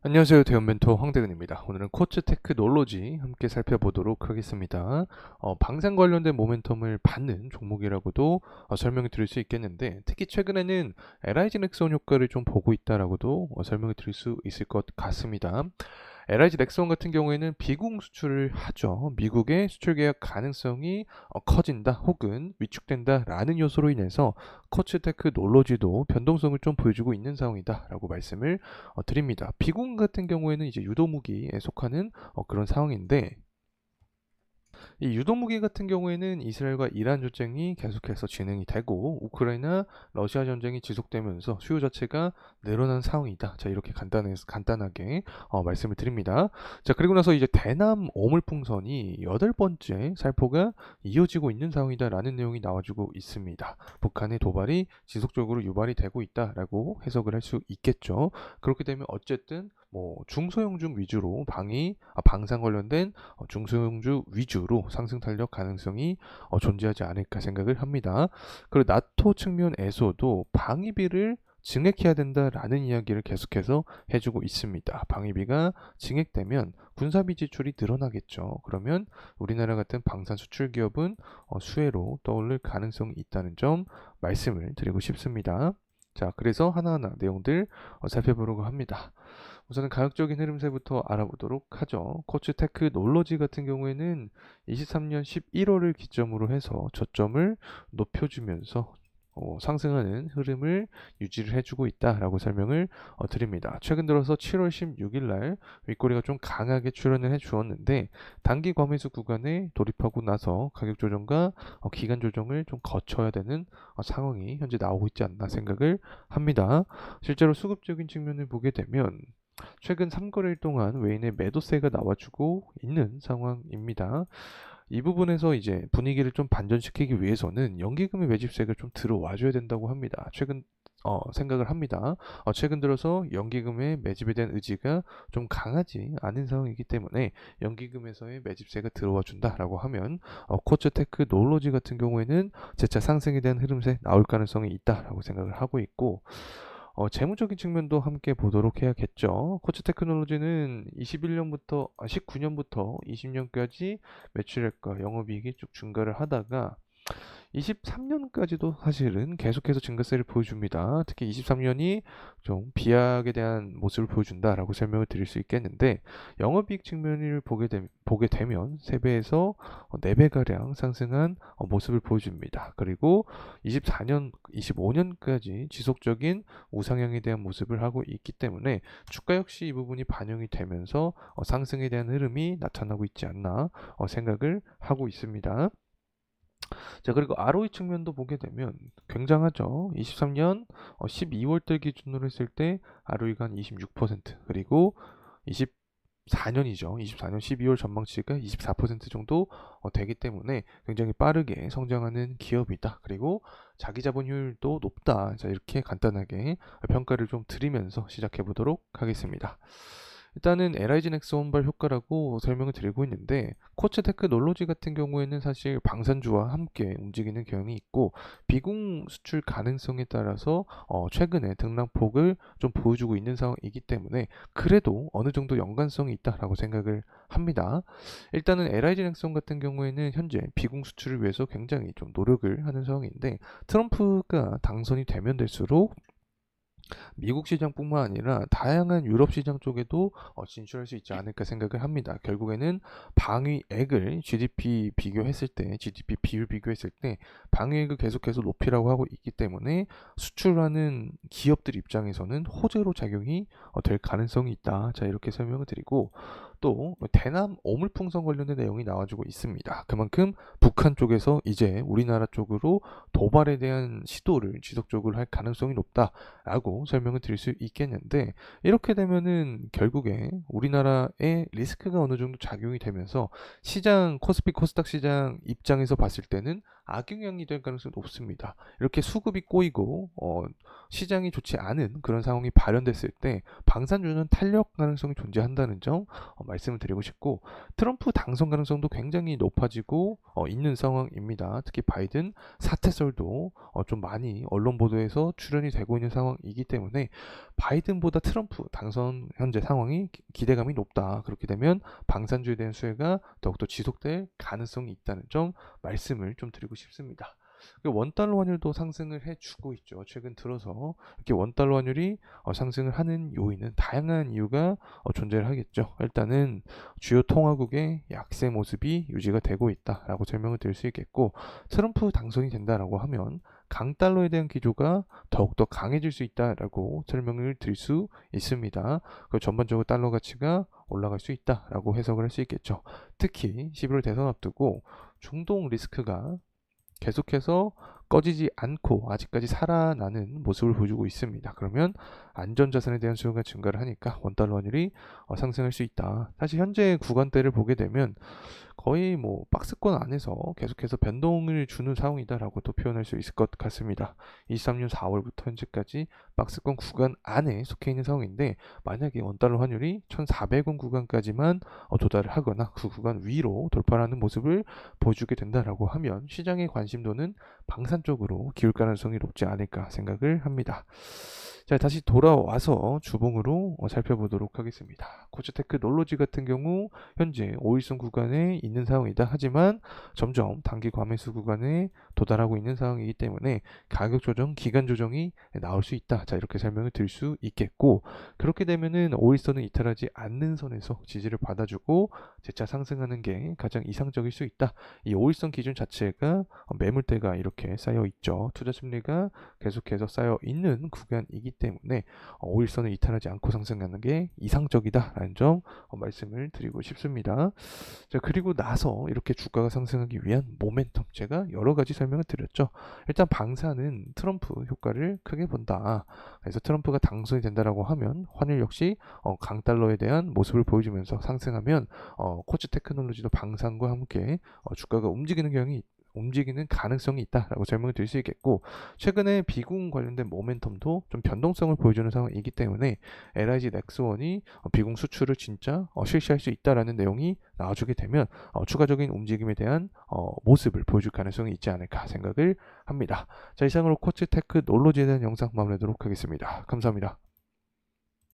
안녕하세요. 대형 멘토 황대근입니다. 오늘은 코츠 테크놀로지 함께 살펴보도록 하겠습니다. 방산 관련된 모멘텀을 받는 종목이라고도 설명을 드릴 수 있겠는데, 특히 최근에는 LIG 넥스원 효과를 좀 보고 있다라고도 설명을 드릴 수 있을 것 같습니다. LIG 넥스원 같은 경우에는 비공 수출을 하죠. 미국의 수출 계약 가능성이 커진다 혹은 위축된다라는 요소로 인해서 코츠 테크놀로지도 변동성을 좀 보여주고 있는 상황이다라고 말씀을 드립니다. 비공 같은 경우에는 이제 유도무기에 속하는 그런 상황인데, 이 유도무기 같은 경우에는 이스라엘과 이란 전쟁이 계속해서 진행이 되고 우크라이나 러시아 전쟁이 지속되면서 수요 자체가 늘어난 상황이다. 자, 이렇게 간단하게 말씀을 드립니다. 자, 그리고 나서 이제 대남 오물풍선이 8번째 살포가 이어지고 있는 상황이다라는 내용이 나와주고 있습니다. 북한의 도발이 지속적으로 유발이 되고 있다라고 해석을 할 수 있겠죠. 그렇게 되면 어쨌든 뭐 중소형주 위주로 방산 관련된 중소형주 위주로 상승 탄력 가능성이 존재하지 않을까 생각을 합니다. 그리고 나토 측면에서도 방위비를 증액해야 된다라는 이야기를 계속해서 해주고 있습니다. 방위비가 증액되면 군사비 지출이 늘어나겠죠. 그러면 우리나라 같은 방산 수출 기업은 수혜로 떠오를 가능성이 있다는 점 말씀을 드리고 싶습니다. 자, 그래서 하나하나 내용들 살펴보려고 합니다. 우선은 가격적인 흐름세부터 알아보도록 하죠. 코츠 테크놀로지 같은 경우에는 23년 11월을 기점으로 해서 저점을 높여주면서 상승하는 흐름을 유지를 해주고 있다라고 설명을 드립니다. 최근 들어서 7월 16일 날 윗꼬리가 좀 강하게 출현을 해 주었는데, 단기 과매수 구간에 돌입하고 나서 가격 조정과 기간 조정을 좀 거쳐야 되는 상황이 현재 나오고 있지 않나 생각을 합니다. 실제로 수급적인 측면을 보게 되면 최근 3거래일 동안 외인의 매도세가 나와주고 있는 상황입니다. 이 부분에서 이제 분위기를 좀 반전시키기 위해서는 연기금의 매집세가 좀 들어와줘야 된다고 합니다. 생각을 합니다. 최근 들어서 연기금의 매집에 대한 의지가 좀 강하지 않은 상황이기 때문에 연기금에서의 매집세가 들어와 준다라고 하면 코츠 테크놀로지 같은 경우에는 재차 상승에 대한 흐름세 나올 가능성이 있다라고 생각을 하고 있고, 재무적인 측면도 함께 보도록 해야겠죠. 코츠 테크놀로지는 19년부터 20년까지 매출액과 영업이익이 쭉 증가를 하다가 23년까지도 사실은 계속해서 증가세를 보여줍니다. 특히 23년이 좀 비약에 대한 모습을 보여준다라고 설명을 드릴 수 있겠는데, 영업이익 측면을 보게 되면 3배에서 4배가량 상승한 모습을 보여줍니다. 그리고 24년, 25년까지 지속적인 우상향에 대한 모습을 하고 있기 때문에 주가 역시 이 부분이 반영이 되면서 상승에 대한 흐름이 나타나고 있지 않나 생각을 하고 있습니다. 자, 그리고 ROE 측면도 보게 되면 굉장하죠. 23년 12월달 기준으로 했을 때 ROE가 한 26%, 그리고 24년이죠. 24년 12월 전망치가 24% 정도 되기 때문에 굉장히 빠르게 성장하는 기업이다. 그리고 자기 자본 효율도 높다. 자, 이렇게 간단하게 평가를 좀 드리면서 시작해 보도록 하겠습니다. 일단은 LIG 넥스원발 효과라고 설명을 드리고 있는데, 코츠 테크놀로지 같은 경우에는 사실 방산주와 함께 움직이는 경향이 있고, 비공 수출 가능성에 따라서 최근에 등락폭을 좀 보여주고 있는 상황이기 때문에 그래도 어느 정도 연관성이 있다라고 생각을 합니다. 일단은 LIG 넥스원 같은 경우에는 현재 비공 수출을 위해서 굉장히 좀 노력을 하는 상황인데, 트럼프가 당선이 되면 될수록 미국 시장뿐만 아니라 다양한 유럽 시장 쪽에도 진출할 수 있지 않을까 생각을 합니다. 결국에는 방위액을 GDP 비교했을 때, GDP 비율 비교했을 때 방위액을 계속해서 높이라고 하고 있기 때문에 수출하는 기업들 입장에서는 호재로 작용이 될 가능성이 있다. 자, 이렇게 설명을 드리고, 또 대남 오물풍선 관련된 내용이 나와주고 있습니다. 그만큼 북한 쪽에서 이제 우리나라 쪽으로 도발에 대한 시도를 지속적으로 할 가능성이 높다라고 설명을 드릴 수 있겠는데, 이렇게 되면은 결국에 우리나라의 리스크가 어느 정도 작용이 되면서 시장 코스피 코스닥 시장 입장에서 봤을 때는 악영향이 될 가능성이 높습니다. 이렇게 수급이 꼬이고 시장이 좋지 않은 그런 상황이 발현됐을 때 방산주는 탄력 가능성이 존재한다는 점 말씀을 드리고 싶고, 트럼프 당선 가능성도 굉장히 높아지고 있는 상황입니다. 특히 바이든 사퇴설도 좀 많이 언론 보도에서 출연이 되고 있는 상황이기 때문에 바이든보다 트럼프 당선 현재 상황이 기대감이 높다. 그렇게 되면 방산주의에 대한 수혜가 더욱더 지속될 가능성이 있다는 점 말씀을 좀 드리고 싶습니다. 원달러 환율도 상승을 해주고 있죠. 최근 들어서 이렇게 원달러 환율이 상승을 하는 요인은 다양한 이유가 존재를 하겠죠. 일단은 주요 통화국의 약세 모습이 유지가 되고 있다라고 설명을 드릴 수 있겠고, 트럼프 당선이 된다라고 하면 강달러에 대한 기조가 더욱더 강해질 수 있다라고 설명을 드릴 수 있습니다. 전반적으로 달러 가치가 올라갈 수 있다라고 해석을 할 수 있겠죠. 특히 11월 대선 앞두고 중동 리스크가 계속해서 꺼지지 않고 아직까지 살아나는 모습을 보여주고 있습니다. 그러면 안전자산에 대한 수요가 증가를 하니까 원달러 환율이 상승할 수 있다. 사실 현재 구간대를 보게 되면 거의 뭐 박스권 안에서 계속해서 변동을 주는 상황이다라고 또 표현할 수 있을 것 같습니다. 23년 4월부터 현재까지 박스권 구간 안에 속해 있는 상황인데, 만약에 원달러 환율이 1,400원 구간까지만 도달을 하거나 그 구간 위로 돌파하는 모습을 보여주게 된다라고 하면 시장의 관심도는 방산 쪽으로 기울 가능성이 높지 않을까 생각을 합니다. 자, 다시 돌아와서 주봉으로 살펴보도록 하겠습니다. 코스테크 놀로지 같은 경우 현재 5일선 구간에 있는 상황이다. 하지만 점점 단기 과매수 구간에 도달하고 있는 상황이기 때문에 가격 조정, 기간 조정이 나올 수 있다. 자, 이렇게 설명을 드릴 수 있겠고, 그렇게 되면은 5일선을 이탈하지 않는 선에서 지지를 받아주고 재차 상승하는 게 가장 이상적일 수 있다. 이 5일선 기준 자체가 매물대가 이렇게 쌓여 있죠. 투자 심리가 계속해서 쌓여 있는 구간이기 때문에 5일선을 이탈하지 않고 상승하는 게 이상적이다라는 점 말씀을 드리고 싶습니다. 자, 그리고 나서 이렇게 주가가 상승하기 위한 모멘텀, 제가 여러 가지 설명을 드렸죠. 일단 방사는 트럼프 효과를 크게 본다. 그래서 트럼프가 당선이 된다라고 하면 환율 역시 강달러에 대한 모습을 보여주면서 상승하면 코츠 테크놀로지도 방산과 함께 주가가 움직이는 가능성이 있다라고 설명을 드릴 수 있겠고, 최근에 비공 관련된 모멘텀도 좀 변동성을 보여주는 상황이기 때문에 LIG 넥스원이 비공 수출을 진짜 실시할 수 있다라는 내용이 나와주게 되면 추가적인 움직임에 대한 모습을 보여줄 가능성이 있지 않을까 생각을 합니다. 자, 이상으로 코츠테크 놀로지에 대한 영상 마무리하도록 하겠습니다. 감사합니다.